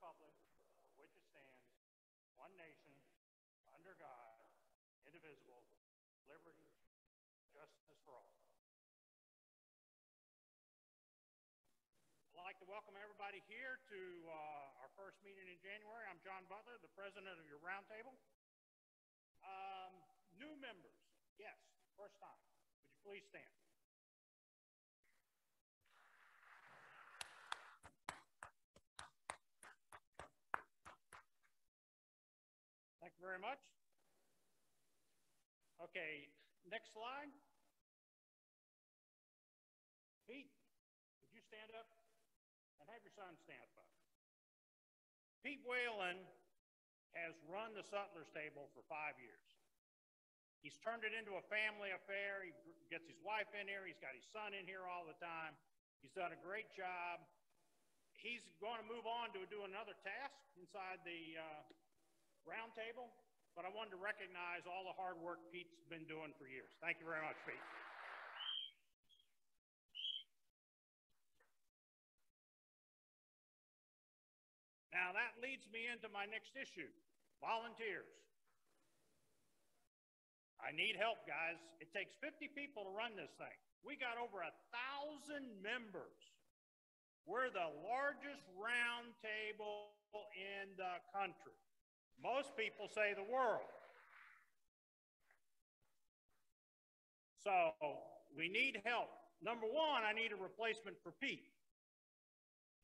republic for which it stands, one nation, under God, indivisible, liberty, justice for all. I'd like to welcome everybody here to our first meeting in January. I'm John Butler, the president of your roundtable. New members, yes, first time. Would you please stand? Thank you very much. Okay, next slide. Pete, would you stand up and have your son stand up? Pete Whalen has run the Sutler's Table for 5 years. He's turned it into a family affair. He gets his wife in here. He's got his son in here all the time. He's done a great job. He's going to move on to do another task inside the round table, but I wanted to recognize all the hard work Pete's been doing for years. Thank you very much, Pete. Now that leads me into my next issue, volunteers. I need help, guys. It takes 50 people to run this thing. We got over 1,000 members. We're the largest round table in the country. Most people say the world. So we need help. Number one, I need a replacement for Pete.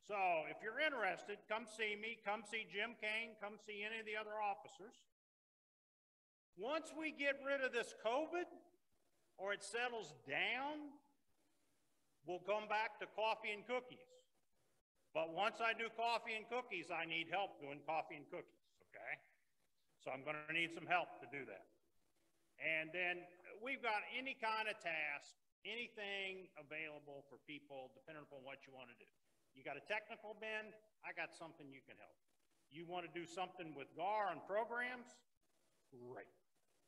So if you're interested, come see me, come see Jim Kane, come see any of the other officers. Once we get rid of this COVID or it settles down, we'll come back to coffee and cookies. But once I do coffee and cookies, I need help doing coffee and cookies, okay? So I'm gonna need some help to do that. And then we've got any kind of task, anything available for people depending upon what you wanna do. You got a technical bend, I got something you can help. You wanna do something with GAR and programs? Great.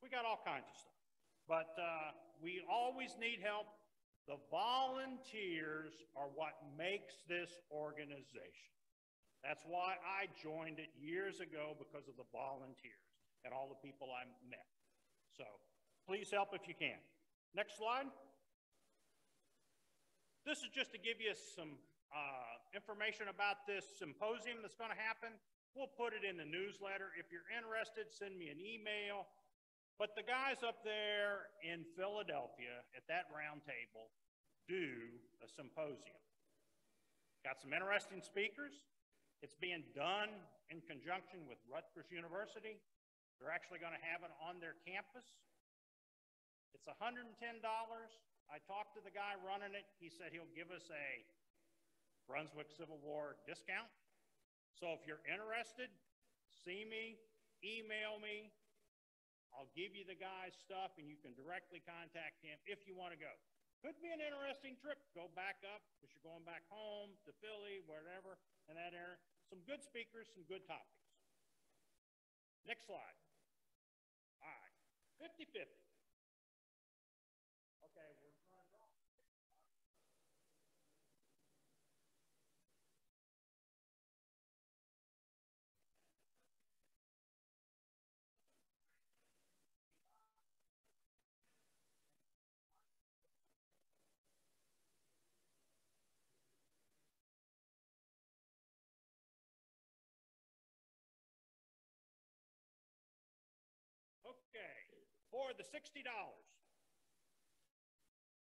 We got all kinds of stuff. But we always need help. The volunteers are what makes this organization. That's why I joined it years ago, because of the volunteers and all the people I met. So please help if you can. Next slide. This is just to give you some information about this symposium that's going to happen. We'll put it in the newsletter. If you're interested, send me an email. But the guys up there in Philadelphia at that round table do a symposium. Got some interesting speakers. It's being done in conjunction with Rutgers University. They're actually going to have it on their campus. It's $110. I talked to the guy running it. He said he'll give us a Brunswick Civil War discount. So if you're interested, see me, email me. I'll give you the guy's stuff and you can directly contact him if you want to go. Could be an interesting trip. Go back up because you're going back home to Philly, wherever, in that area. Some good speakers, some good topics. Next slide. All right, 50-50. Okay, we're trying to draw. Okay, for the $60.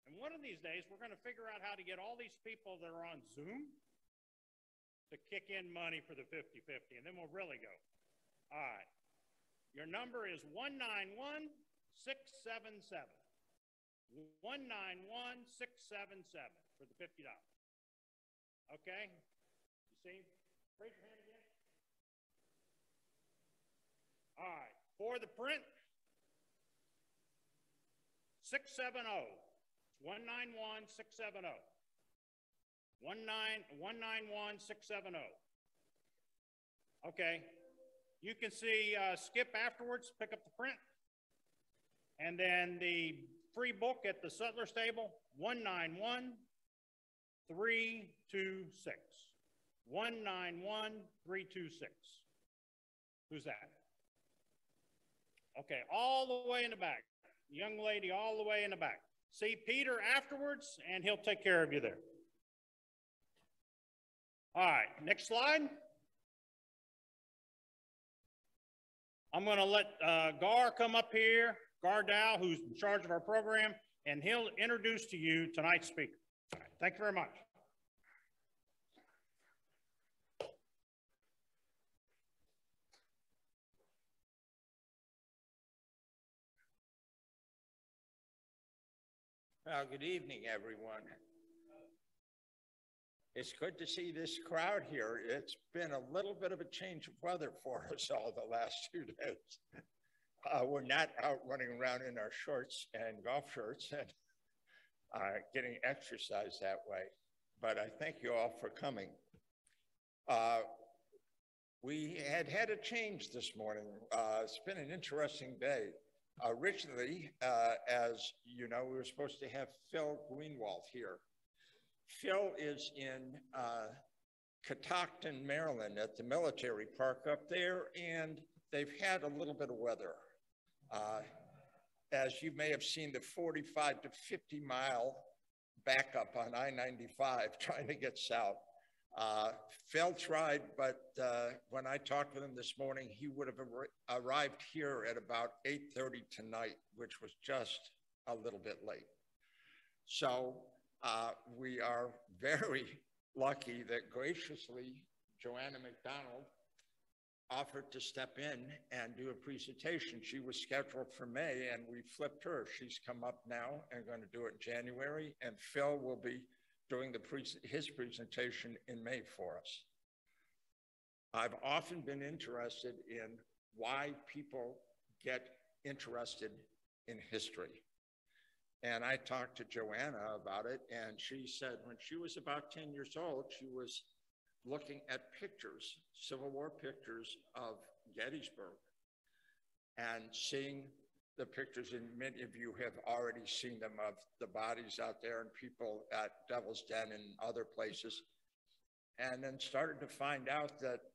And one of these days, we're going to figure out how to get all these people that are on Zoom to kick in money for the 50-50, and then we'll really go. All right. Your number is 191677. 191677 for the $50. Okay? You see? Raise your hand again. All right. For the print, 670. It's 191670. 191670. Okay. You can see Skip afterwards, pick up the print. And then the free book at the Sutler's Table, 191326. 191326. Who's that? Okay, all the way in the back. Young lady all the way in the back. See Peter afterwards, and he'll take care of you there. All right, next slide. I'm going to let Gar come up here, Gar Dow, who's in charge of our program, and he'll introduce to you tonight's speaker. All right, thank you very much. Well, good evening, everyone. It's good to see this crowd here. It's been a little bit of a change of weather for us all the last 2 days. We're not out running around in our shorts and golf shirts and getting exercise that way. But I thank you all for coming. We had a change this morning. It's been an interesting day. Originally, as you know, we were supposed to have Phil Greenwald here. Phil is in Catoctin, Maryland at the military park up there, and they've had a little bit of weather. As you may have seen, the 45 to 50 mile backup on I-95 trying to get south. Phil tried, but when I talked with him this morning, he would have arrived here at about 8:30 tonight, which was just a little bit late. So we are very lucky that graciously JoAnna McDonald offered to step in and do a presentation. She was scheduled for May, and we flipped her. She's come up now and going to do it in January, and Phil will be doing his presentation in May for us. I've often been interested in why people get interested in history. And I talked to JoAnna about it, and she said when she was about 10 years old, she was looking at pictures, Civil War pictures of Gettysburg, and seeing the pictures, and many of you have already seen them, of the bodies out there and people at Devil's Den and other places, and then started to find out that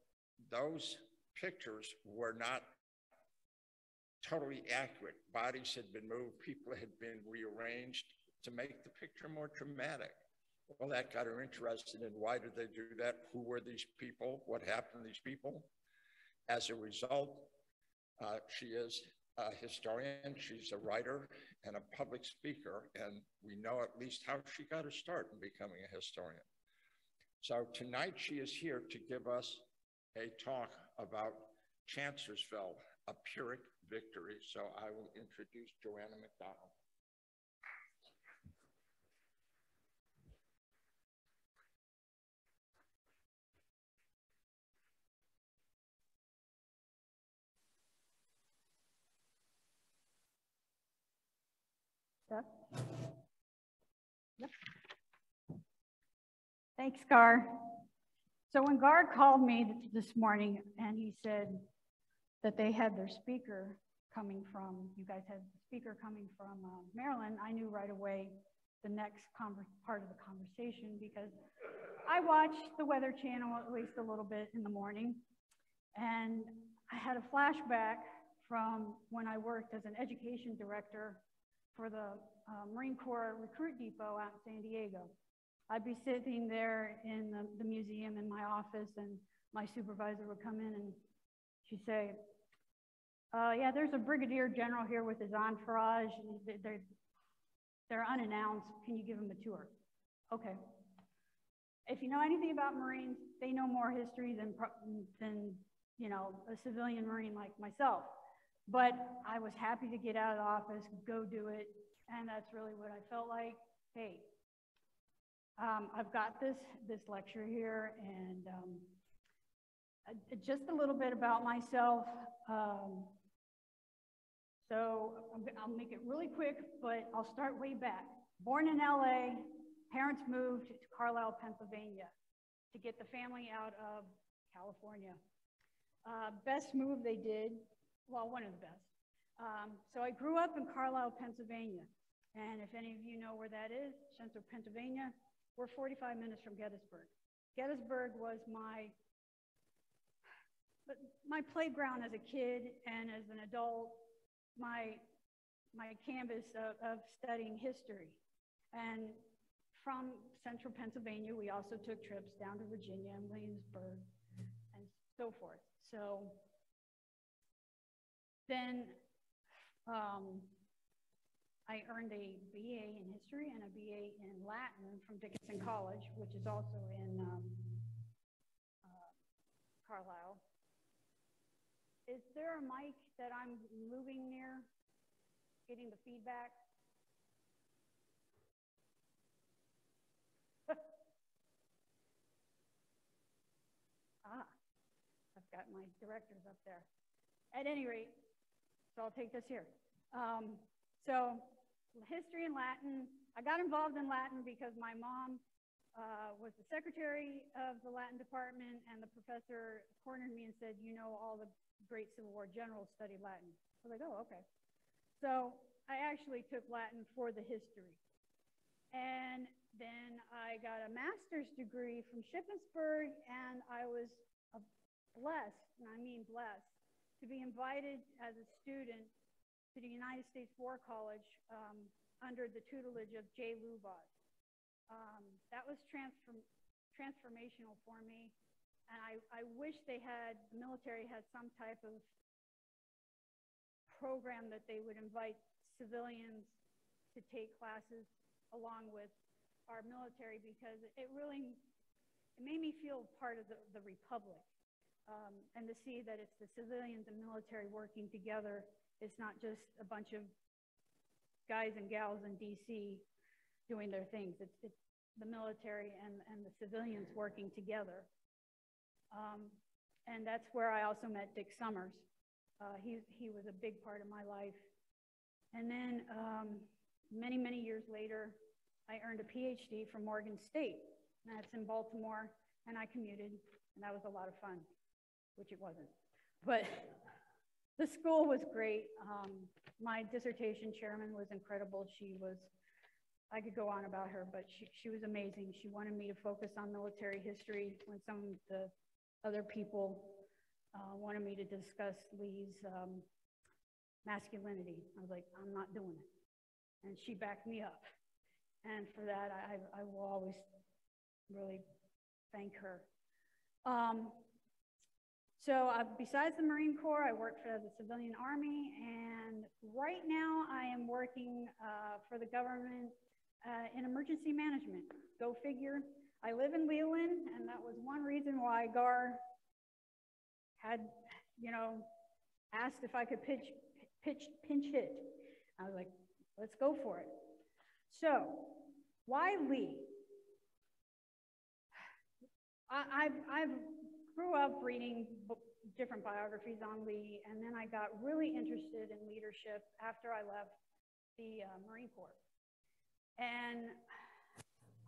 those pictures were not totally accurate. Bodies had been moved, people had been rearranged to make the picture more dramatic. Well, that got her interested in why did they do that? Who were these people? What happened to these people? As a result, she is a historian, she's a writer and a public speaker, and we know at least how she got her start in becoming a historian. So tonight she is here to give us a talk about Chancellorsville, a Pyrrhic victory. So I will introduce JoAnna McDonald. Yep. Thanks, Gar. So when Gar called me this morning and he said that they had their speaker coming from, you guys had the speaker coming from Maryland, I knew right away the next part of the conversation, because I watch the Weather Channel at least a little bit in the morning, and I had a flashback from when I worked as an education director for the Marine Corps Recruit Depot out in San Diego. I'd be sitting there in the museum in my office, and my supervisor would come in and she'd say, yeah, there's a brigadier general here with his entourage. They're unannounced. Can you give them a tour? Okay. If you know anything about Marines, they know more history than you know, a civilian Marine like myself. But I was happy to get out of the office, go do it, and that's really what I felt like. Hey, I've got this lecture here, and just a little bit about myself. So I'll make it really quick, but I'll start way back. Born in LA, parents moved to Carlisle, Pennsylvania to get the family out of California. Best move they did, well, one of the best. So I grew up in Carlisle, Pennsylvania. And if any of you know where that is, Chancellorsville, Pennsylvania, we're 45 minutes from Gettysburg. Gettysburg was my playground as a kid and as an adult, my canvas of studying history. And from central Pennsylvania, we also took trips down to Virginia and Williamsburg and so forth. So then I earned a BA in history and a BA in Latin from Dickinson College, which is also in Carlisle. Is there a mic that I'm moving near, getting the feedback? I've got my directors up there. At any rate, so I'll take this here. So history and Latin, I got involved in Latin because my mom was the secretary of the Latin department, and the professor cornered me and said, you know, all the great Civil War generals studied Latin. I was like, oh, okay. So I actually took Latin for the history. And then I got a master's degree from Shippensburg, and I was blessed, and I mean blessed, to be invited as a student to the United States War College under the tutelage of J. Lubas. That was transformational for me, and I wish the military had some type of program that they would invite civilians to take classes along with our military, because it made me feel part of the Republic. And to see that it's the civilians and military working together. It's not just a bunch of guys and gals in DC doing their things. It's the military and the civilians working together. And that's where I also met Dick Summers. He was a big part of my life. And then many, many years later, I earned a PhD from Morgan State. And that's in Baltimore, and I commuted, and that was a lot of fun, which it wasn't. But the school was great. My dissertation chairman was incredible. I could go on about her, but she was amazing. She wanted me to focus on military history when some of the other people wanted me to discuss Lee's masculinity. I was like, I'm not doing it. And she backed me up. And for that, I will always really thank her. So besides the Marine Corps, I work for the civilian Army, and right now I am working for the government in emergency management. Go figure. I live in Leland, and that was one reason why Gar had, asked if I could pinch hit. I was like, let's go for it. So, why Lee? I grew up reading different biographies on Lee, and then I got really interested in leadership after I left the Marine Corps. And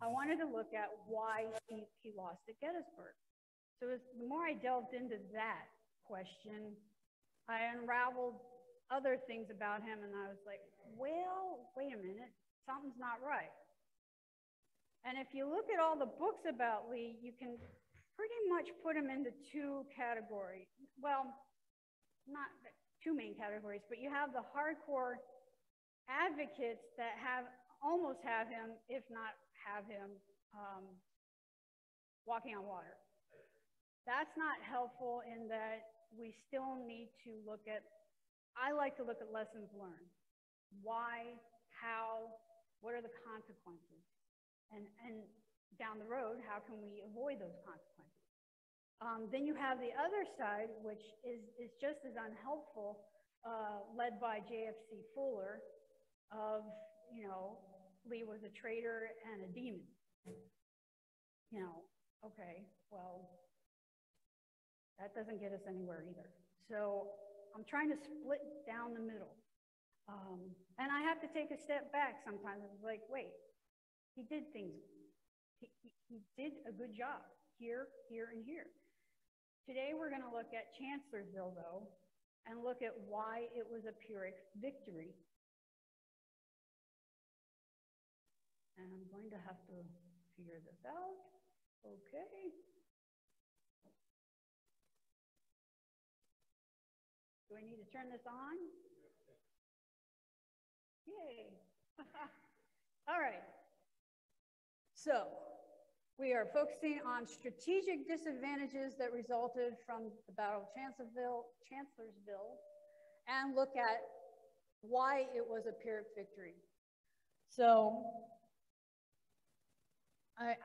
I wanted to look at why he lost at Gettysburg. So the more I delved into that question, I unraveled other things about him, and I was like, well, wait a minute, something's not right. And if you look at all the books about Lee, you can pretty much put him into two categories. Well, not two main categories, but you have the hardcore advocates that almost have him, if not have him, walking on water. That's not helpful in that we still need to look at, I like to look at lessons learned. Why, how, what are the consequences? And down the road, how can we avoid those consequences? Then you have the other side, which is just as unhelpful, led by JFC Fuller, of, Lee was a traitor and a demon. Okay, well, that doesn't get us anywhere either. So I'm trying to split down the middle. And I have to take a step back sometimes. It's like, wait, he did things. He did a good job here, here, and here. Today we're going to look at Chancellorsville, though, and look at why it was a Pyrrhic victory. And I'm going to have to figure this out. Okay. Do I need to turn this on? Yay. All right. So we are focusing on strategic disadvantages that resulted from the Battle of Chancellorsville, and look at why it was a Pyrrhic victory. So I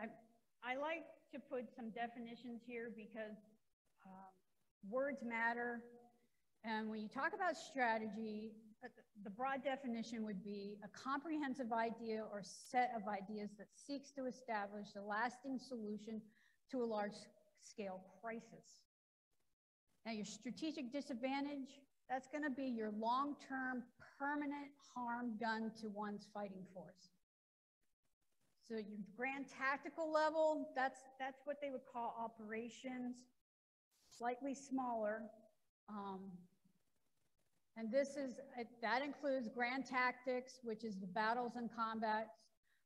like to put some definitions here because words matter. And when you talk about strategy, the broad definition would be a comprehensive idea or set of ideas that seeks to establish a lasting solution to a large-scale crisis. Now, your strategic disadvantage, that's going to be your long-term permanent harm done to one's fighting force. So your grand tactical level, that's what they would call operations, slightly smaller. And that includes grand tactics, which is the battles and combats,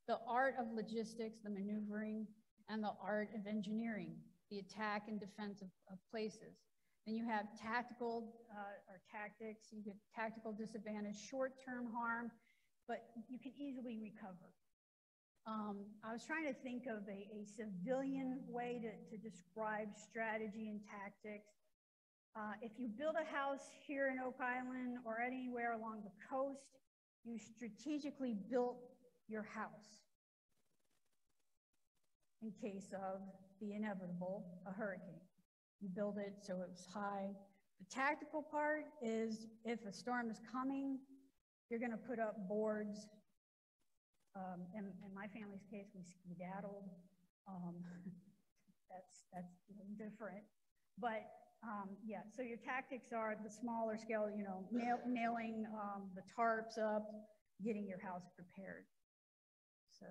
the art of logistics, the maneuvering, and the art of engineering, the attack and defense of places. Then you have tactical or tactics, you get tactical disadvantage, short-term harm, but you can easily recover. I was trying to think of a civilian way to describe strategy and tactics. If you build a house here in Oak Island or anywhere along the coast, you strategically built your house in case of the inevitable, a hurricane. You build it so it was high. The tactical part is if a storm is coming, you're going to put up boards. In my family's case, we skedaddled. That's a little different. But yeah, so your tactics are the smaller scale, you know, nailing the tarps up, getting your house prepared. So.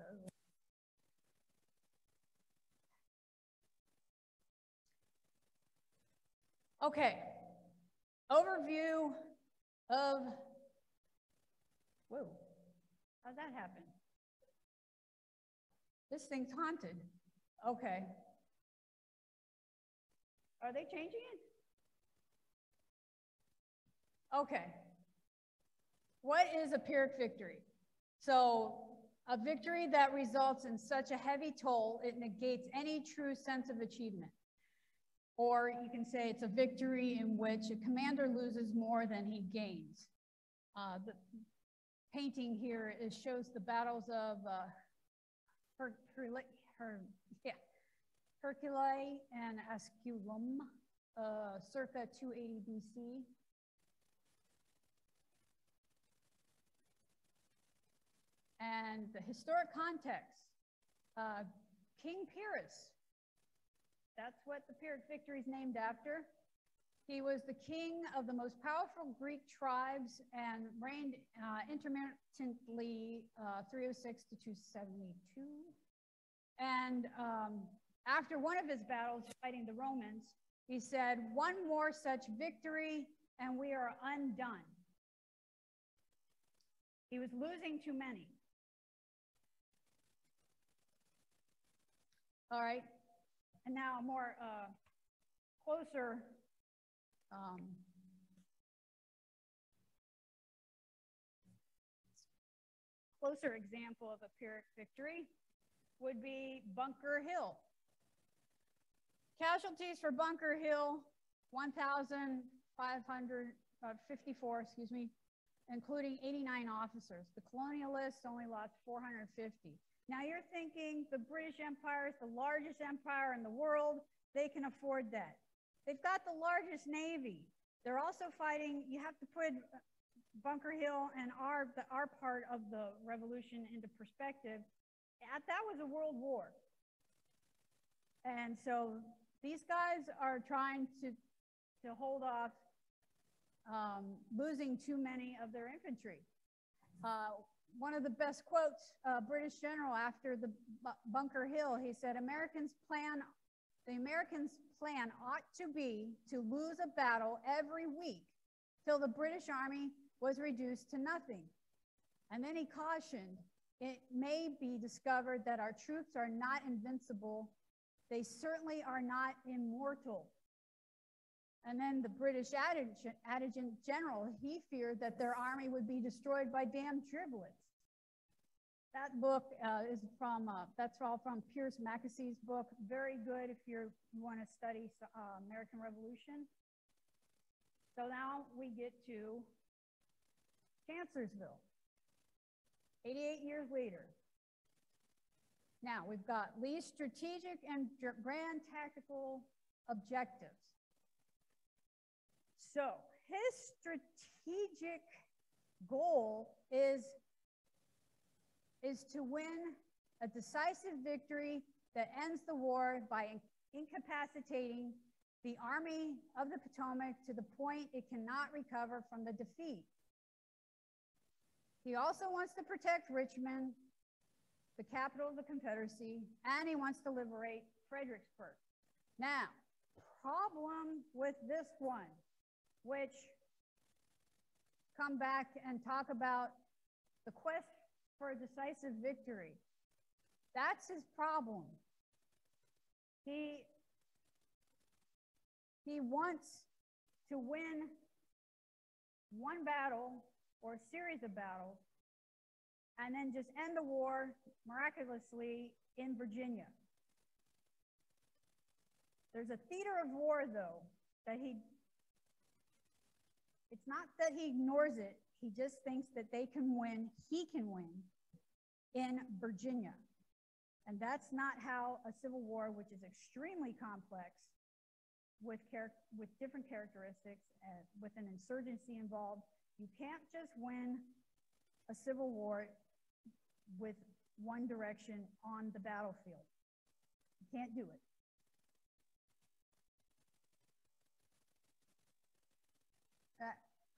Okay, overview of, whoa, how'd that happen? This thing's haunted. Okay. Are they changing it? Okay. What is a Pyrrhic victory? So a victory that results in such a heavy toll, it negates any true sense of achievement. Or you can say it's a victory in which a commander loses more than he gains. The painting here shows the battles of Hercule and Asculum, circa 280 BC. And the historic context, King Pyrrhus, that's what the Pyrrhic victory is named after. He was the king of the most powerful Greek tribes and reigned intermittently 306 to 272. And after one of his battles fighting the Romans, he said, "One more such victory and we are undone." He was losing too many. All right, and now a more closer example of a Pyrrhic victory would be Bunker Hill. Casualties for Bunker Hill, 1,554, excuse me, including 89 officers. The colonialists only lost 450. Now you're thinking the British Empire is the largest empire in the world. They can afford that. They've got the largest navy. They're also fighting, you have to put Bunker Hill and our part of the revolution into perspective. That was a world war. And so these guys are trying to hold off losing too many of their infantry. One of the best quotes, British general after the Bunker Hill, he said, the Americans' plan ought to be to lose a battle every week till the British army was reduced to nothing. And then he cautioned, it may be discovered that our troops are not invincible They certainly are not immortal. And then the British adjutant general, he feared that their army would be destroyed by damn driblets. That book is from, that's all from Pierce Mackesie's book. Very good if you want to study American Revolution. So now we get to Chancellorsville, 88 years later. Now we've got Lee's strategic and grand tactical objectives. So his strategic goal is to win a decisive victory that ends the war by incapacitating the Army of the Potomac to the point it cannot recover from the defeat. He also wants to protect Richmond, the capital of the Confederacy, and he wants to liberate Fredericksburg. Now, problem with this one, which come back and talk about the quest for a decisive victory. That's his problem. He wants to win one battle or a series of battles and then just end the war miraculously in Virginia. There's a theater of war, though, that it's not that he ignores it, he just thinks that they can win, he can win in Virginia. And that's not how a civil war, which is extremely complex with different characteristics, with an insurgency involved, you can't just win a civil war with one direction on the battlefield. You can't do it.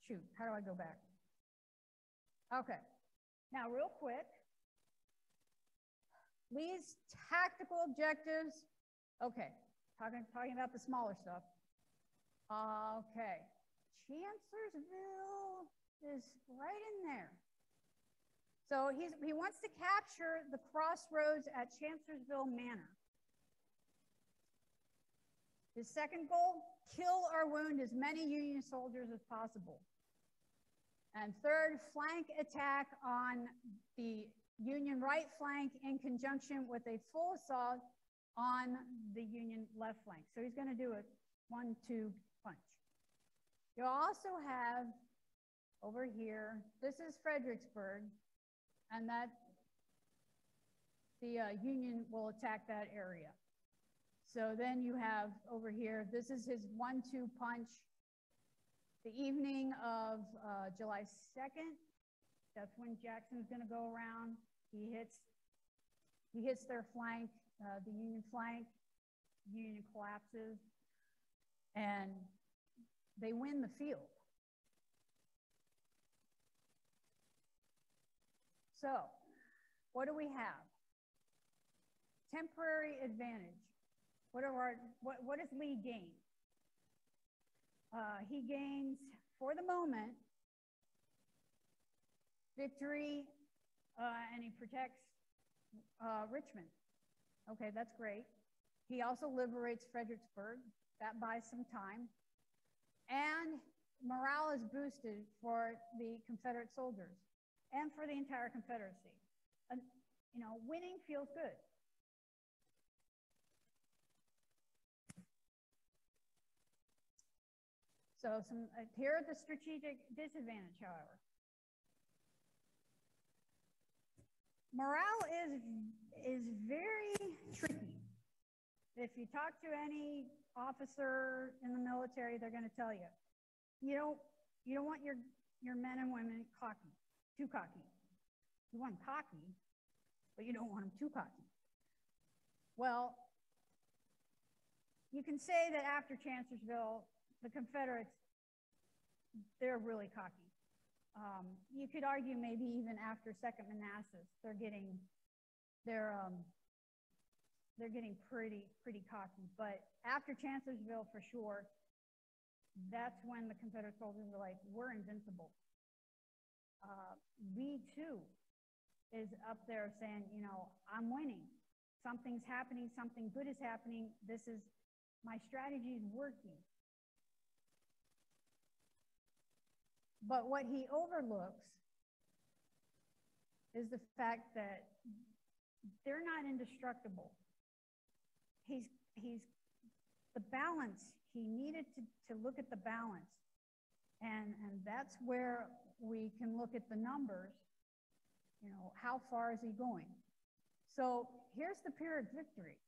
Shoot, how do I go back? Okay, now real quick, Lee's tactical objectives. Okay, talking about the smaller stuff. Okay, Chancellorsville is right in there. So he wants to capture the crossroads at Chancellorsville Manor. His second goal, kill or wound as many Union soldiers as possible. And third, flank attack on the Union right flank in conjunction with a full assault on the Union left flank. So he's going to do a 1-2 punch. You'll also have over here, this is Fredericksburg, and that the Union will attack that area. So then you have over here, this is his 1-2 punch. The evening of July 2nd, that's when Jackson's going to go around. He hits their flank, the Union flank. Union collapses, and they win the field. So, what do we have? Temporary advantage. What does Lee gain? He gains, for the moment, victory, and he protects Richmond. Okay, that's great. He also liberates Fredericksburg. That buys some time. And morale is boosted for the Confederate soldiers and for the entire Confederacy. And, you know, winning feels good. So here are the strategic disadvantage, however. Morale is very tricky. If you talk to any officer in the military, they're going to tell you, you don't want your men and women cocky, too cocky. You want them cocky, but you don't want them too cocky. Well, you can say that after Chancellorsville, the Confederates, they're really cocky. You could argue maybe even after Second Manassas, they're getting pretty cocky. But after Chancellorsville, for sure, that's when the Confederate soldiers were like, we're invincible. Lee too is up there saying, you know, I'm winning. something's happening, something good is happening. My strategy is working. But what he overlooks is the fact that they're not indestructible. He's the balance. He needed to look at the balance. And that's where we can look at the numbers. You know, how far is he going? So here's the Pyrrhic victory.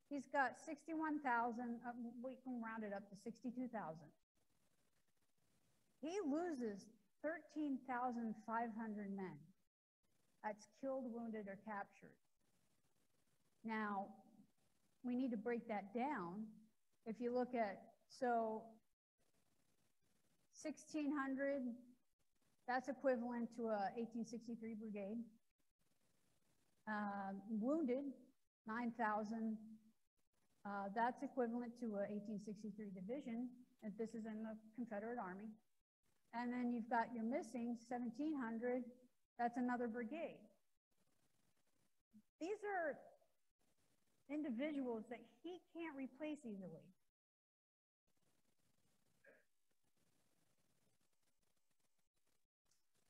He's got 61,000, we can round it up to 62,000. He loses 13,500 men. That's killed, wounded, or captured. Now, we need to break that down. If you look at, so 1,600, that's equivalent to a 1863 brigade. Wounded, 9,000, that's equivalent to a 1863 division, and this is in the Confederate Army. And then you've got your missing, 1,700, that's another brigade. These are individuals that he can't replace easily.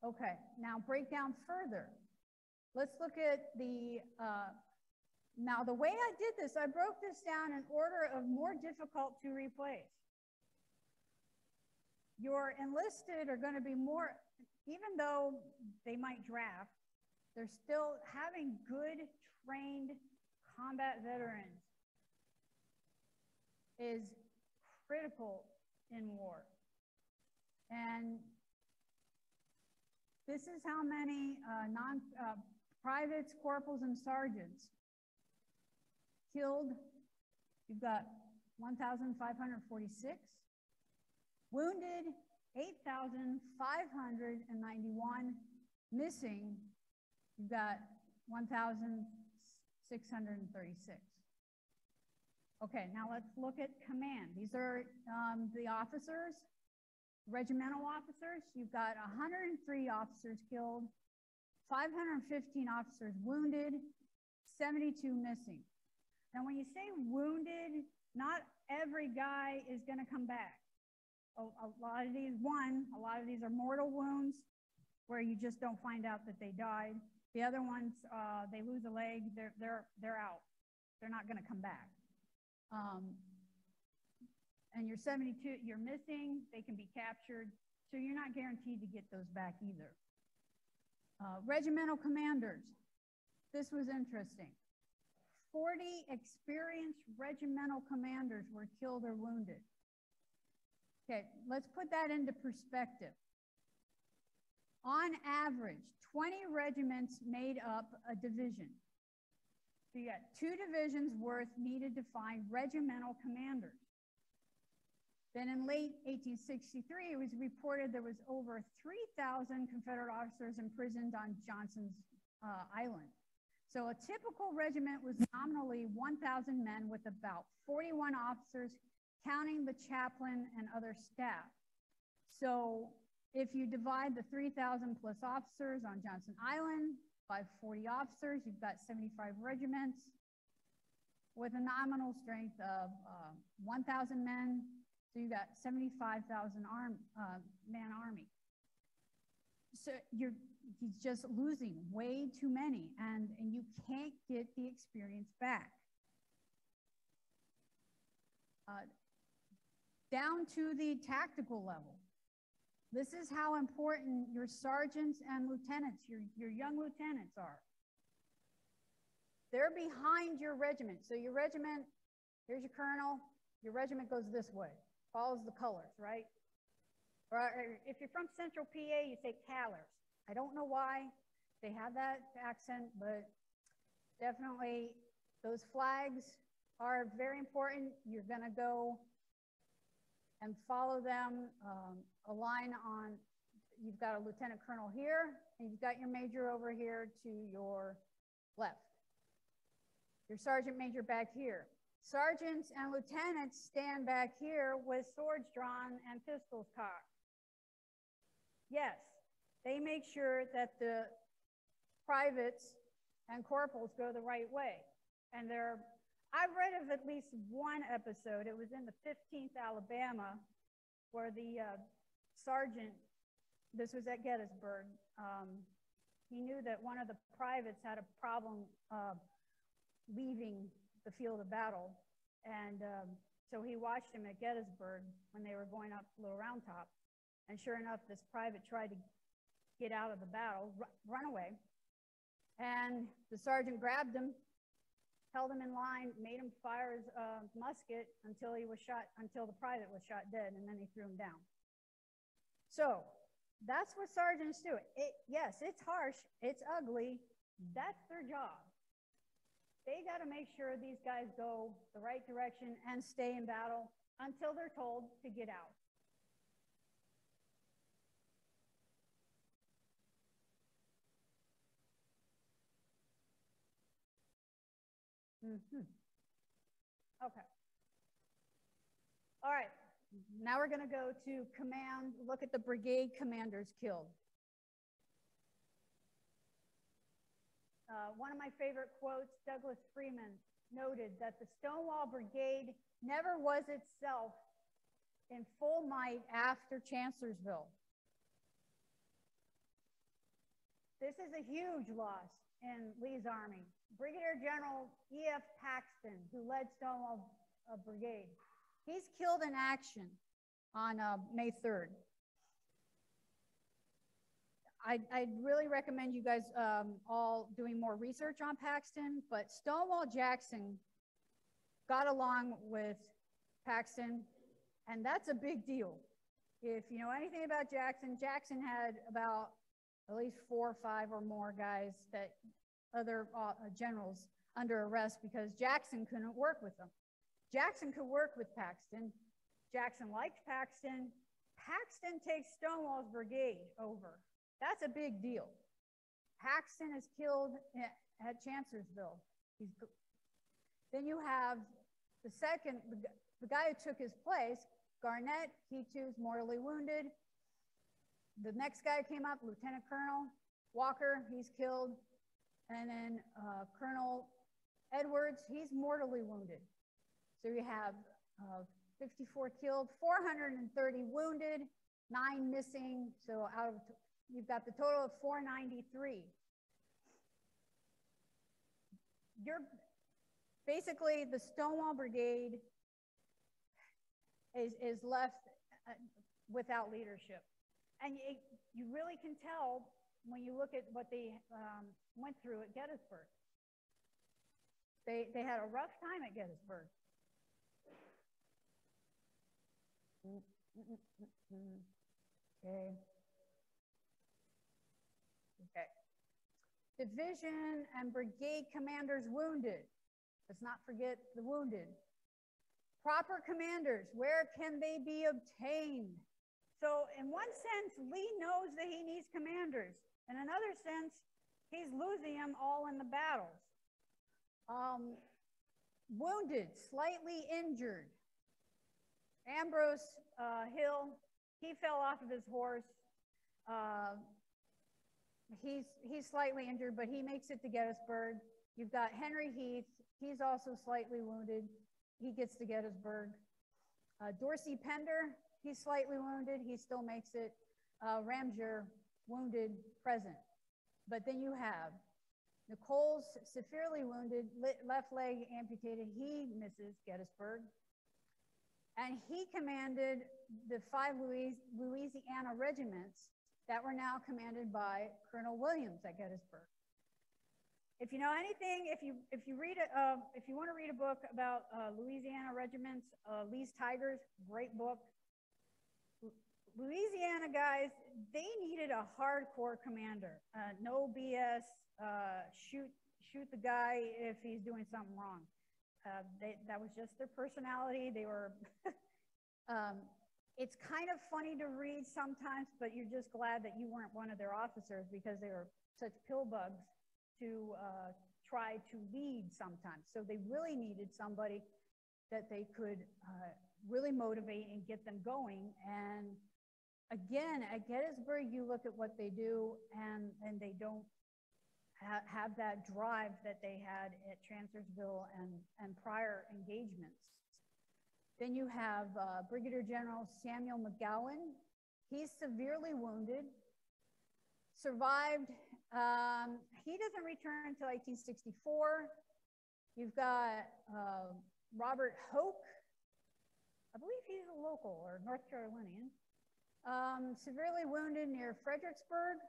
Okay, now break down further. Let's look at the, now the way I did this, I broke this down in order of more difficult to replace. Your enlisted are going to be more, even though they might draft, they're still having good trained combat veterans is critical in war. And this is how many privates, corporals, and sergeants killed. You've got 1,546. Wounded, 8,591. Missing, you've got 1,636. Okay, now let's look at command. These are the officers, regimental officers. You've got 103 officers killed, 515 officers wounded, 72 missing. Now, when you say wounded, not every guy is going to come back. A lot of these are mortal wounds where you just don't find out that they died. The other ones, they lose a leg, they're out. They're not going to come back. And your 72, you're missing, they can be captured, so you're not guaranteed to get those back either. Regimental commanders, this was interesting. 40 experienced regimental commanders were killed or wounded. Okay, let's put that into perspective. On average, 20 regiments made up a division. So you got 2 divisions worth needed to find regimental commanders. Then in late 1863, it was reported there was over 3,000 Confederate officers imprisoned on Johnson's Island. So a typical regiment was nominally 1,000 men with about 41 officers, counting the chaplain and other staff. So if you divide the 3,000 plus officers on Johnson Island by 40 officers, you've got 75 regiments with a nominal strength of 1,000 men. So you got 75,000 man army. So he's just losing way too many, and you can't get the experience back. Down to the tactical level. This is how important your sergeants and lieutenants, your young lieutenants are. They're behind your regiment. So your regiment, here's your colonel, your regiment goes this way, follows the colors, right? Or if you're from Central PA, you say Callers. I don't know why they have that accent, but definitely those flags are very important. You're gonna go and follow them, align on, you've got a lieutenant colonel here, and you've got your major over here to your left. Your sergeant major back here. Sergeants and lieutenants stand back here with swords drawn and pistols cocked. Yes, they make sure that the privates and corporals go the right way. And I've read of at least one episode. It was in the 15th Alabama, where the sergeant, this was at Gettysburg, he knew that one of the privates had a problem leaving the field of battle. And so he watched him at Gettysburg when they were going up Little Round Top. And sure enough, this private tried to get out of the battle, run away. And the sergeant grabbed him, held him in line, made him fire his musket until the private was shot dead, and then he threw him down. So that's what sergeants do. Yes, it's harsh, it's ugly, that's their job. They got to make sure these guys go the right direction and stay in battle until they're told to get out. Okay. All right. Now we're going to go to command, look at the brigade commanders killed. One of my favorite quotes, Douglas Freeman noted that the Stonewall Brigade never was itself in full might after Chancellorsville. This is a huge loss in Lee's army. Brigadier General E.F. Paxton, who led Stonewall Brigade, he's killed in action on May 3rd. I'd really recommend you guys all doing more research on Paxton, but Stonewall Jackson got along with Paxton, and that's a big deal. If you know anything about Jackson, Jackson had about at least 4 or 5 or more guys that other generals under arrest because Jackson couldn't work with them. Jackson could work with Paxton. Jackson liked Paxton. Paxton takes Stonewall's brigade over. That's a big deal. Paxton is killed at Chancellorsville. Then you have the guy who took his place, Garnett. He too is mortally wounded. The next guy came up, Lieutenant Colonel Walker, he's killed. And then Colonel Edwards, he's mortally wounded. So you have 54 killed, 430 wounded, 9 missing. So you've got the total of 493. Basically, the Stonewall Brigade is left without leadership. And you really can tell when you look at what they went through at Gettysburg. They had a rough time at Gettysburg. Okay. Division and brigade commanders wounded. Let's not forget the wounded. Proper commanders, where can they be obtained? So in one sense, Lee knows that he needs commanders. In another sense, he's losing them all in the battles. Wounded, slightly injured. Ambrose Hill, he fell off of his horse. He's slightly injured, but he makes it to Gettysburg. You've got Henry Heath, he's also slightly wounded. He gets to Gettysburg. Dorsey Pender, he's slightly wounded, he still makes it. Ramseur, wounded, present. But then you have Nichols, severely wounded, left leg amputated, he misses Gettysburg. And he commanded the 5 Louisiana regiments that were now commanded by Colonel Williams at Gettysburg. If you know anything, if you want to read a book about Louisiana regiments, Lee's Tigers, great book. Louisiana guys, they needed a hardcore commander. No BS, shoot the guy if he's doing something wrong. That was just their personality. They were, it's kind of funny to read sometimes, but you're just glad that you weren't one of their officers because they were such pill bugs to try to lead sometimes. So they really needed somebody that they could really motivate and get them going. And again, at Gettysburg, you look at what they do and they don't have that drive that they had at Chancellorsville and prior engagements. Then you have Brigadier General Samuel McGowan. He's severely wounded, survived. He doesn't return until 1864. You've got Robert Hoke. I believe he's a local or North Carolinian. Severely wounded near Fredericksburg.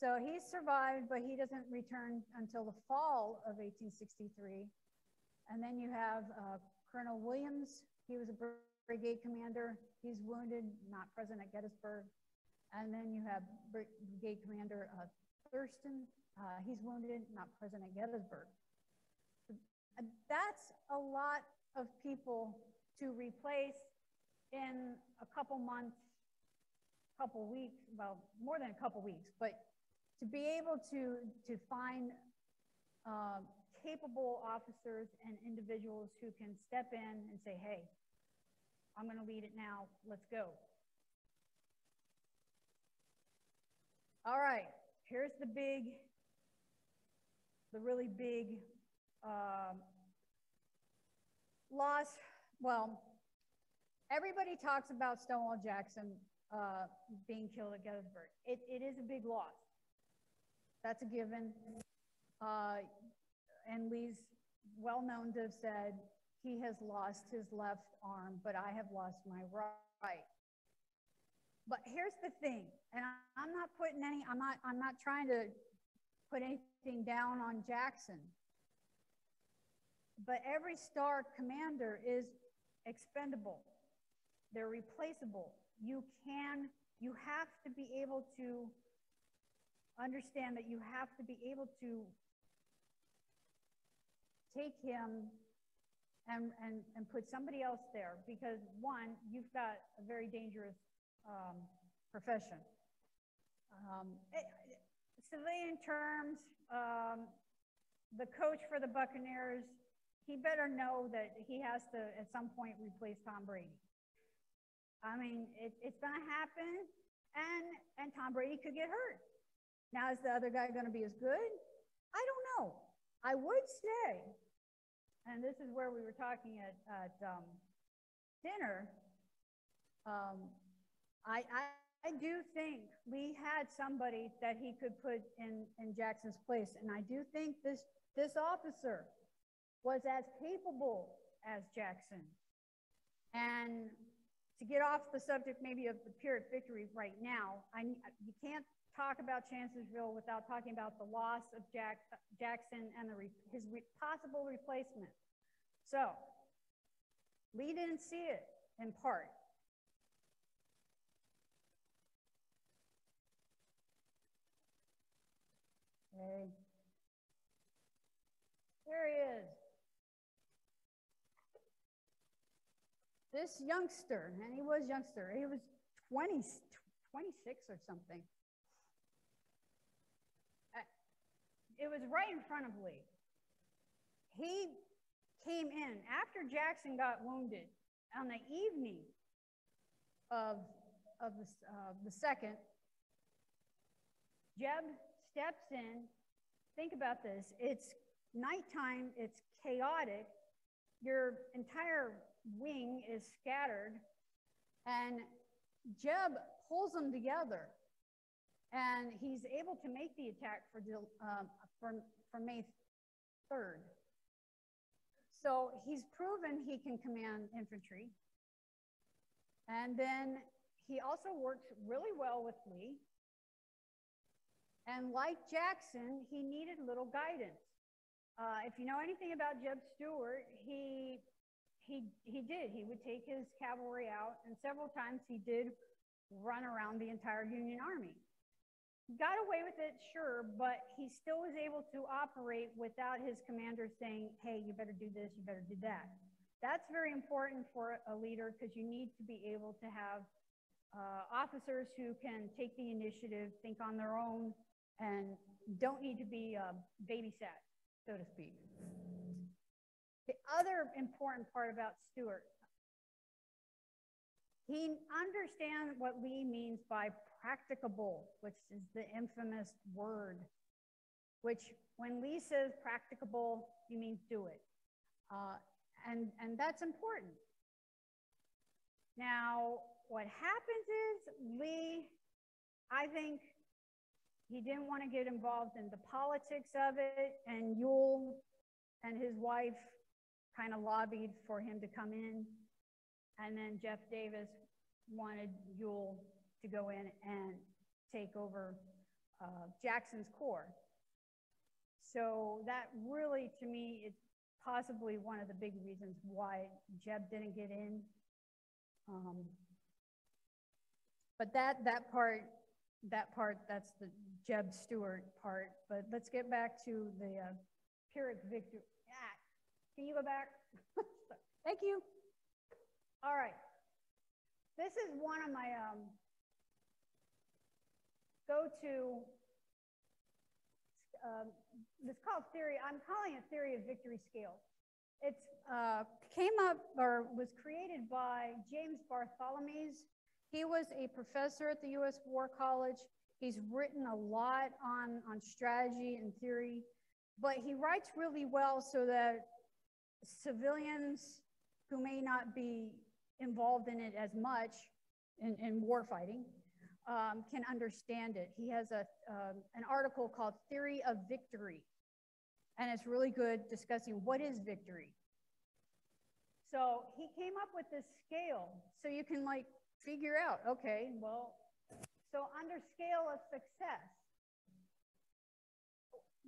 So he survived, but he doesn't return until the fall of 1863. And then you have Colonel Williams. He was a brigade commander. He's wounded, not present at Gettysburg. And then you have Brigade Commander Thurston. He's wounded, not present at Gettysburg. That's a lot of people to replace in a couple months, couple weeks, well, more than a couple weeks, but to be able to find capable officers and individuals who can step in and say, hey, I'm going to lead it now, let's go. All right, here's the really big loss. Well, everybody talks about Stonewall Jackson being killed at Gettysburg. It is a big loss. That's a given. And Lee's well known to have said, he has lost his left arm, but I have lost my right. But here's the thing, and I'm not putting any, I'm not trying to put anything down on Jackson. But every star commander is expendable. They're replaceable. You have to be able to understand that you have to be able to take him and put somebody else there, because one, you've got a very dangerous profession. Civilian terms, the coach for the Buccaneers, he better know that he has to at some point replace Tom Brady. I mean, it's going to happen, and Tom Brady could get hurt. Now, is the other guy going to be as good? I don't know. I would say, and this is where we were talking at dinner, I do think Lee had somebody that he could put in Jackson's place, and I do think this officer was as capable as Jackson. And to get off the subject maybe of the Pyrrhic victory right now, you can't talk about Chancellorsville without talking about the loss of Jackson and his possible replacement. So, Lee didn't see it in part. Okay. There he is. This youngster, and he was youngster, he was 26 or something. It was right in front of Lee. He came in after Jackson got wounded on the evening of the 2nd. Jeb steps in. Think about this. It's nighttime. It's chaotic. Your entire wing is scattered. And Jeb pulls them together. And he's able to make the attack for May 3rd. So he's proven he can command infantry. And then he also works really well with Lee. And like Jackson, he needed little guidance. If you know anything about Jeb Stuart, he did. He would take his cavalry out, and several times he did run around the entire Union Army. Got away with it, sure, but he still was able to operate without his commander saying, hey, you better do this, you better do that. That's very important for a leader, because you need to be able to have officers who can take the initiative, think on their own, and don't need to be babysat, so to speak. The other important part about Stuart, he understands what Lee means by practicable, which is the infamous word. which when Lee says practicable, he means do it. And that's important. Now, what happens is Lee, I think he didn't want to get involved in the politics of it, and Yule and his wife kind of lobbied for him to come in, and then Jeff Davis wanted Yule to go in and take over Jackson's Corps. So that really, to me, is possibly one of the big reasons why Jeb didn't get in. But that part, that's the Jeb Stewart part. But let's get back to the Pyrrhic victory. Yeah. Can you go back? Thank you. All right. This is one of my go-to, it's called theory, I'm calling it theory of victory scale. It came up or was created by James Bartholomew's. He was a professor at the U.S. War College. He's written a lot on strategy and theory, but he writes really well so that civilians who may not be involved in it as much in war fighting can understand it. He has an article called Theory of Victory, and it's really good discussing what is victory. So he came up with this scale so you can like figure out, okay, well, so under scale of success,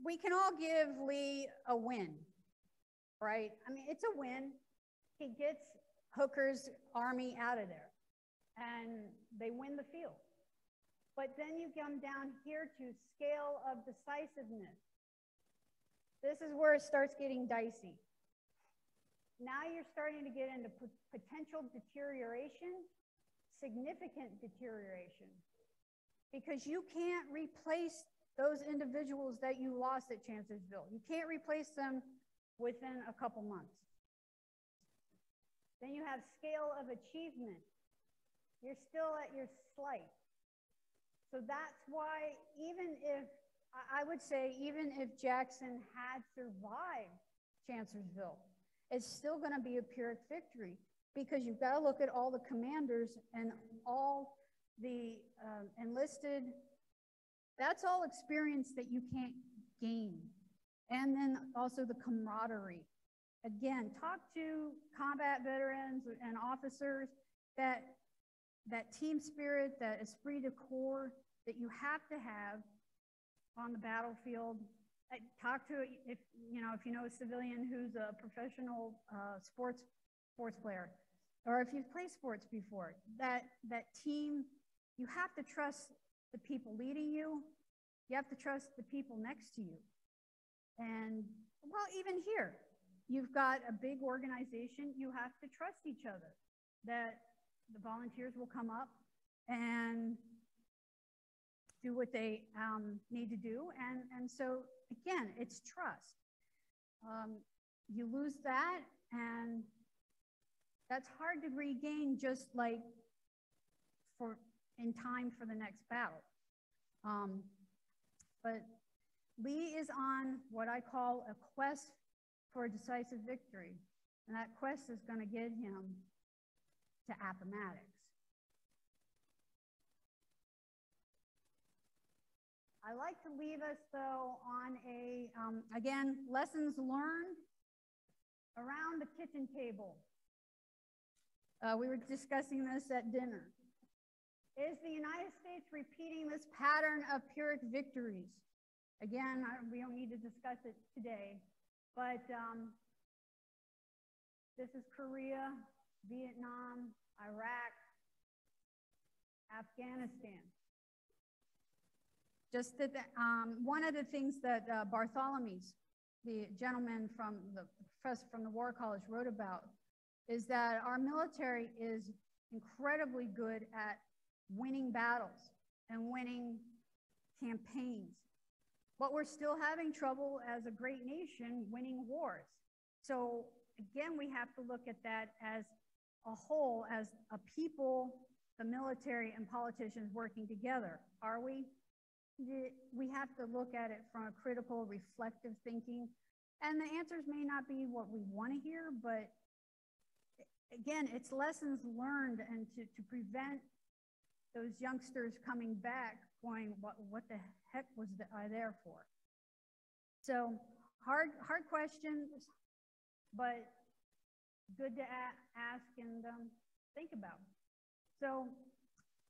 we can all give Lee a win, right? I mean, it's a win. He gets Hooker's army out of there and they win the field. But then you come down here to scale of decisiveness. This is where it starts getting dicey. Now you're starting to get into potential deterioration, significant deterioration, because you can't replace those individuals that you lost at Chancellorsville. You can't replace them within a couple months. Then you have scale of achievement. You're still at your slight. So that's why even if, I would say, even if Jackson had survived Chancellorsville, it's still going to be a Pyrrhic victory, because you've got to look at all the commanders and all the enlisted. That's all experience that you can't gain. And then also the camaraderie. Again, talk to combat veterans and officers, that team spirit, that esprit de corps that you have to have on the battlefield. Talk to, if you know a civilian who's a professional sports player, or if you've played sports before, that team, you have to trust the people leading you. You have to trust the people next to you. And well, even here, you've got a big organization. You have to trust each other, that the volunteers will come up and do what they need to do. And so again, it's trust. You lose that, and that's hard to regain just like in time for the next battle. But Lee is on what I call a quest for a decisive victory. And that quest is going to get him to Appomattox. I like to leave us, though, on a, again, lessons learned around the kitchen table. We were discussing this at dinner. Is the United States repeating this pattern of Pyrrhic victories? Again, we don't need to discuss it today, but this is Korea, Vietnam, Iraq, Afghanistan. Just that one of the things that Bartholomew's, the gentleman from the professor from the War College, wrote about is that our military is incredibly good at winning battles and winning campaigns, but we're still having trouble as a great nation winning wars. So again, we have to look at that as a whole, as a people, the military and politicians working together. Are we? we have to look at it from a critical, reflective thinking. And the answers may not be what we want to hear, but again, it's lessons learned, and to prevent those youngsters coming back going, what the heck was I there for? So hard questions, but good to ask and think about. So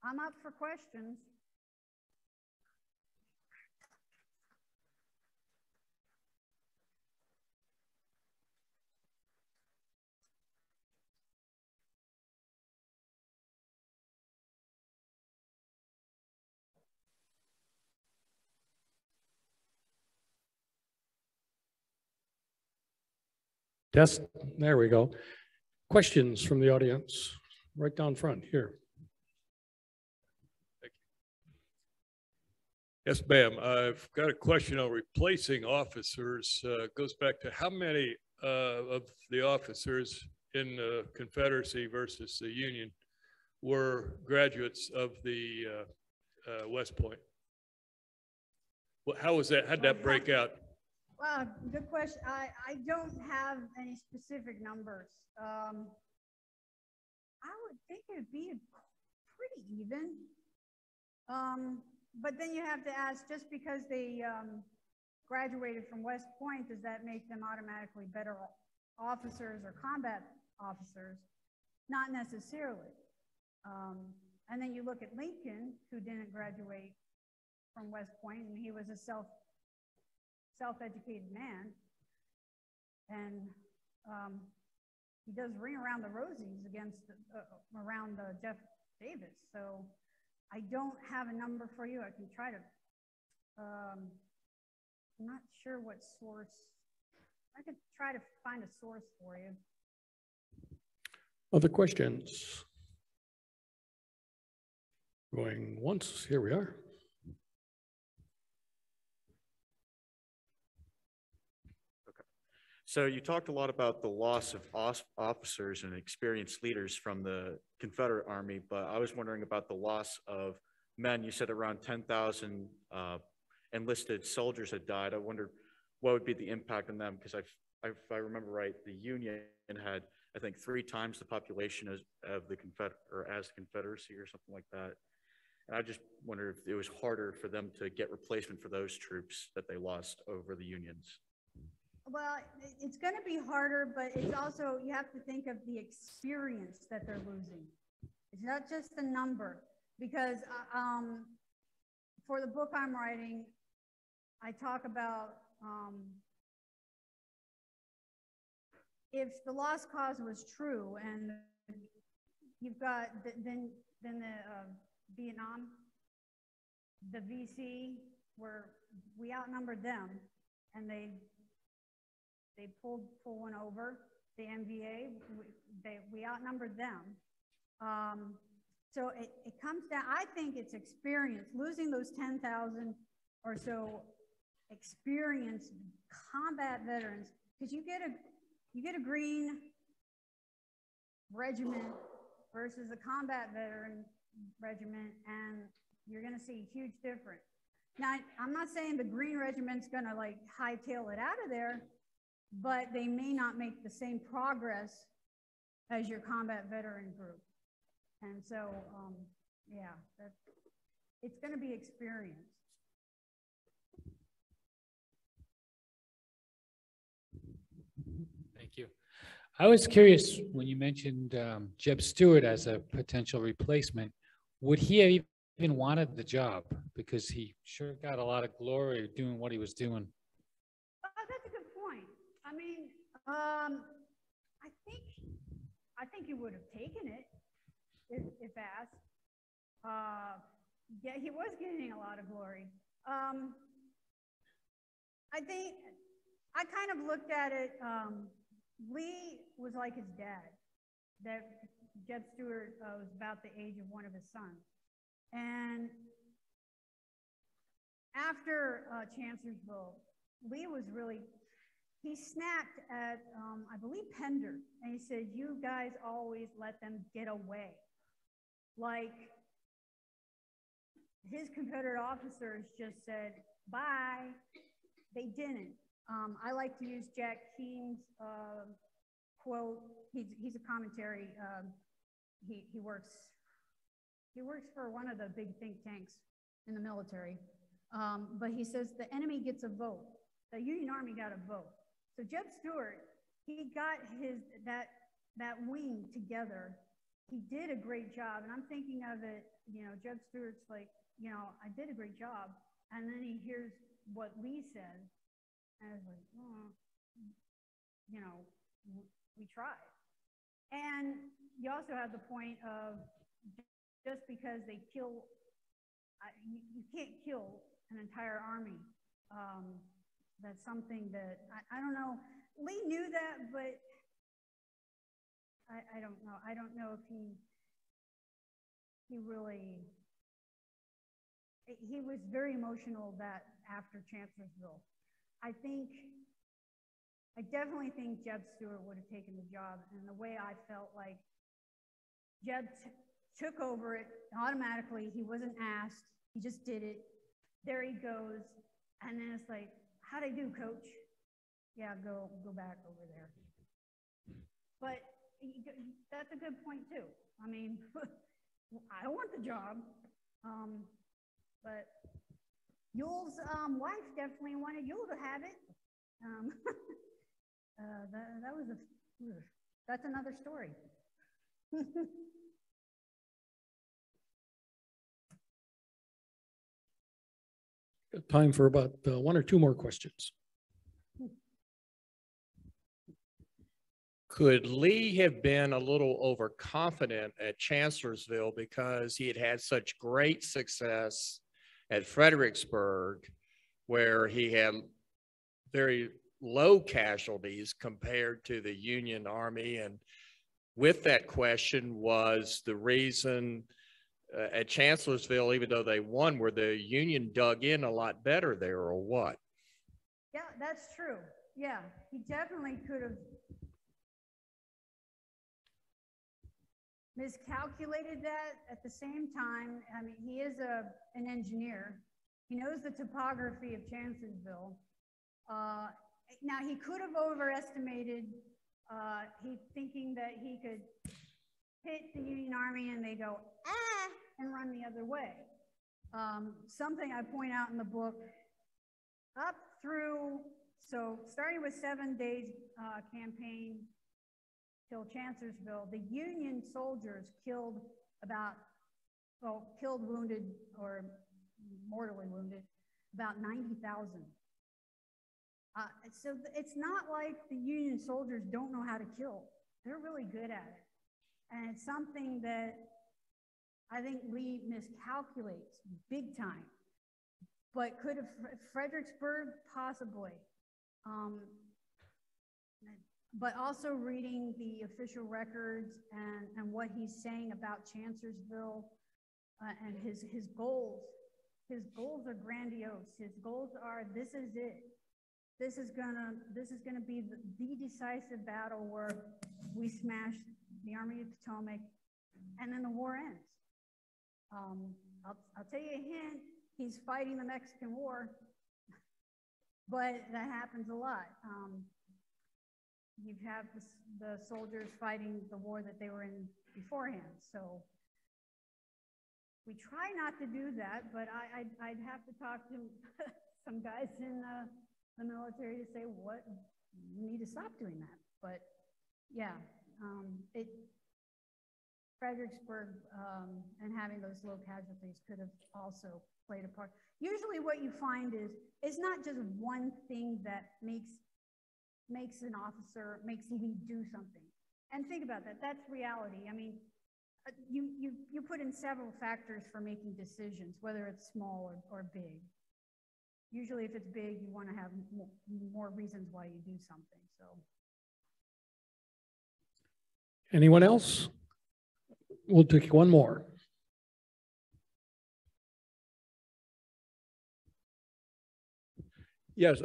I'm up for questions. There we go. Questions from the audience, right down front here. Thank you. Yes, ma'am. I've got a question on replacing officers. Goes back to how many of the officers in the Confederacy versus the Union were graduates of the West Point? How was that? How'd that break out? Wow, good question. I don't have any specific numbers. I would think it'd be pretty even. But then you have to ask, just because they graduated from West Point, does that make them automatically better officers or combat officers? Not necessarily. And then you look at Lincoln, who didn't graduate from West Point, and he was a self-educated man, and he does ring around the rosies against around Jeff Davis. So I don't have a number for you. I can try to. I'm not sure what source. I could try to find a source for you. Other questions? Going once, here we are. So you talked a lot about the loss of officers and experienced leaders from the Confederate Army, but I was wondering about the loss of men. You said around 10,000 enlisted soldiers had died. I wondered what would be the impact on them, because if I remember right, the Union had, I think, 3 times the population as the Confederacy or something like that. And I just wonder if it was harder for them to get replacement for those troops that they lost over the Unions. Well, it's going to be harder, but it's also, you have to think of the experience that they're losing. It's not just the number, because for the book I'm writing, I talk about if the lost cause was true, and you've got then the Vietnam, the VC, where we outnumbered them, and they pulled one over. The MVA, we outnumbered them. So it comes down, I think it's experience, losing those 10,000 or so experienced combat veterans, because you get a Green regiment versus a combat veteran regiment, and you're gonna see a huge difference. Now, I'm not saying the Green regiment's gonna like hightail it out of there, but they may not make the same progress as your combat veteran group. And so, yeah, it's going to be experience. Thank you. I was curious when you mentioned Jeb Stuart as a potential replacement, would he have even wanted the job? Because he sure got a lot of glory doing what he was doing. That's a good point. I mean, I think he would have taken it if asked. Yeah, he was getting a lot of glory. I think I kind of looked at it. Lee was like his dad. That Jeb Stuart was about the age of one of his sons, and after Chancellorsville, Lee was really. He snapped at, I believe, Pender, and he said, "You guys always let them get away." Like, his Confederate officers just said, bye. They didn't. I like to use Jack Keene's quote. He's a commentary. He works for one of the big think tanks in the military. But he says the enemy gets a vote. The Union Army got a vote. So Jeb Stuart, he got that wing together. He did a great job. And I'm thinking of it, Jeb Stuart's like, I did a great job. And then he hears what Lee said. And I was like, oh, we tried. And you also have the point of just because they kill, you can't kill an entire army. That's something that, I don't know. Lee knew that, but I don't know. I don't know if he was very emotional that after Chancellorsville. I definitely think Jeb Stuart would have taken the job, and the way I felt like Jeb took over it automatically. He wasn't asked. He just did it. There he goes. And then it's like, how'd I do, coach? Yeah, go back over there. But that's a good point too. I mean, I want the job. But Yule's wife definitely wanted Yule to have it. That's another story. Time for about one or two more questions. Could Lee have been a little overconfident at Chancellorsville because he had had such great success at Fredericksburg, where he had very low casualties compared to the Union Army? And with that question was the reason at Chancellorsville, even though they won, were the Union dug in a lot better there, or what? Yeah, that's true. Yeah, he definitely could have miscalculated that. At the same time, I mean, he is an engineer. He knows the topography of Chancellorsville. Now, he could have overestimated, thinking that he could hit the Union Army and they go, and run the other way. Something I point out in the book, up through, so starting with 7 days campaign till Chancellorsville, the Union soldiers killed, wounded, or mortally wounded, about 90,000. So it's not like the Union soldiers don't know how to kill. They're really good at it. And it's something that I think Lee miscalculates big time. But could have Fredericksburg? Possibly. But also reading the official records and what he's saying about Chancellorsville and his goals. His goals are grandiose. His goals are, this is it. This is gonna be the decisive battle where we smash the Army of Potomac, and then the war ends. I'll tell you a hint, he's fighting the Mexican War, but that happens a lot. You have the soldiers fighting the war that they were in beforehand. So we try not to do that, but I'd have to talk to some guys in the military to say, what, you need to stop doing that. But yeah, Fredericksburg and having those low casualties could have also played a part. Usually what you find is, it's not just one thing that makes an officer, makes Lee do something. And think about that, that's reality. I mean, you put in several factors for making decisions, whether it's small or big. Usually if it's big, you want to have more reasons why you do something, so. Anyone else? We'll take one more. Yes,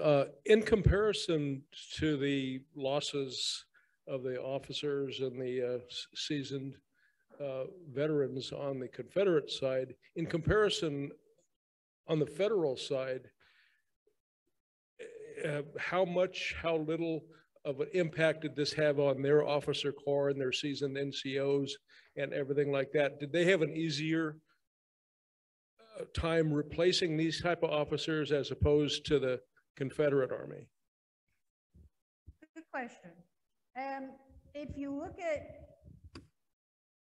in comparison to the losses of the officers and the seasoned veterans on the Confederate side, in comparison, on the federal side, how little of an impact did this have on their officer corps and their seasoned NCOs and everything like that? Did they have an easier time replacing these type of officers as opposed to the Confederate Army? Good question. If you look at,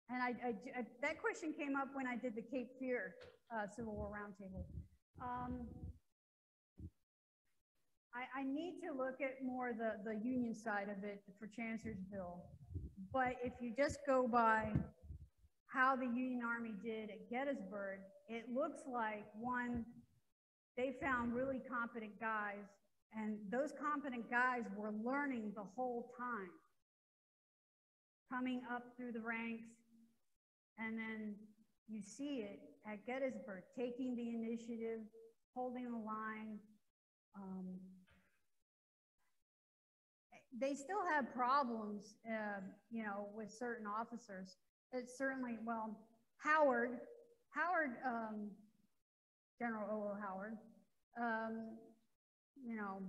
and that question came up when I did the Cape Fear Civil War Roundtable. I need to look at more the Union side of it for Chancellorsville. But if you just go by how the Union Army did at Gettysburg, it looks like, one, they found really competent guys, and those competent guys were learning the whole time, coming up through the ranks, and then you see it at Gettysburg, taking the initiative, holding the line. They still have problems, you know, with certain officers. It's certainly, well, Howard, General O.O. Howard, you know,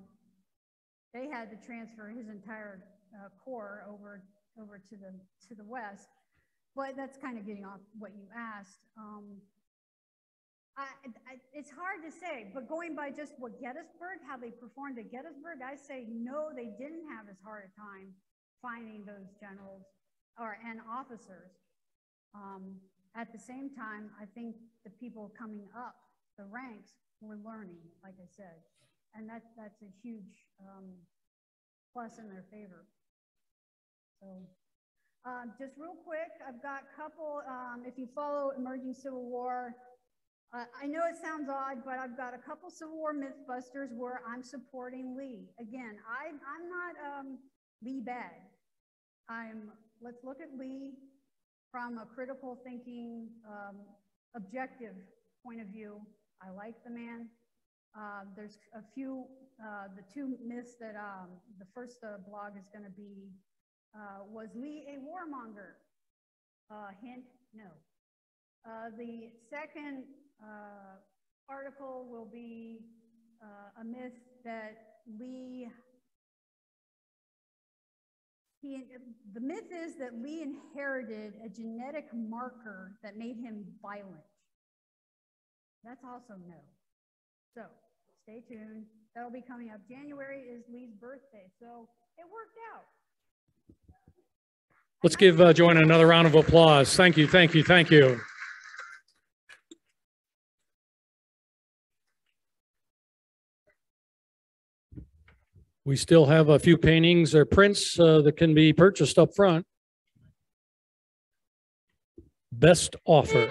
they had to transfer his entire corps over to the west. But that's kind of getting off what you asked. It's hard to say, but going by just what Gettysburg, how they performed at Gettysburg, I say no, they didn't have as hard a time finding those generals and officers. At the same time, I think the people coming up the ranks were learning, like I said, and that's a huge plus in their favor. So just real quick, I've got a couple, if you follow Emerging Civil War, I know it sounds odd, but I've got a couple Civil War Mythbusters where I'm supporting Lee. Again, I'm not Lee bad. Let's look at Lee from a critical thinking, objective point of view. I like the man. There's a few, the two myths that the first blog is going to be, was Lee a warmonger? Hint, no. The second article will be a myth that Lee, the myth is that Lee inherited a genetic marker that made him violent. That's also no. So stay tuned. That'll be coming up. January is Lee's birthday, so it worked out. Let's give JoAnna another round of applause. Thank you, thank you, thank you. We still have a few paintings or prints that can be purchased up front. Best offer.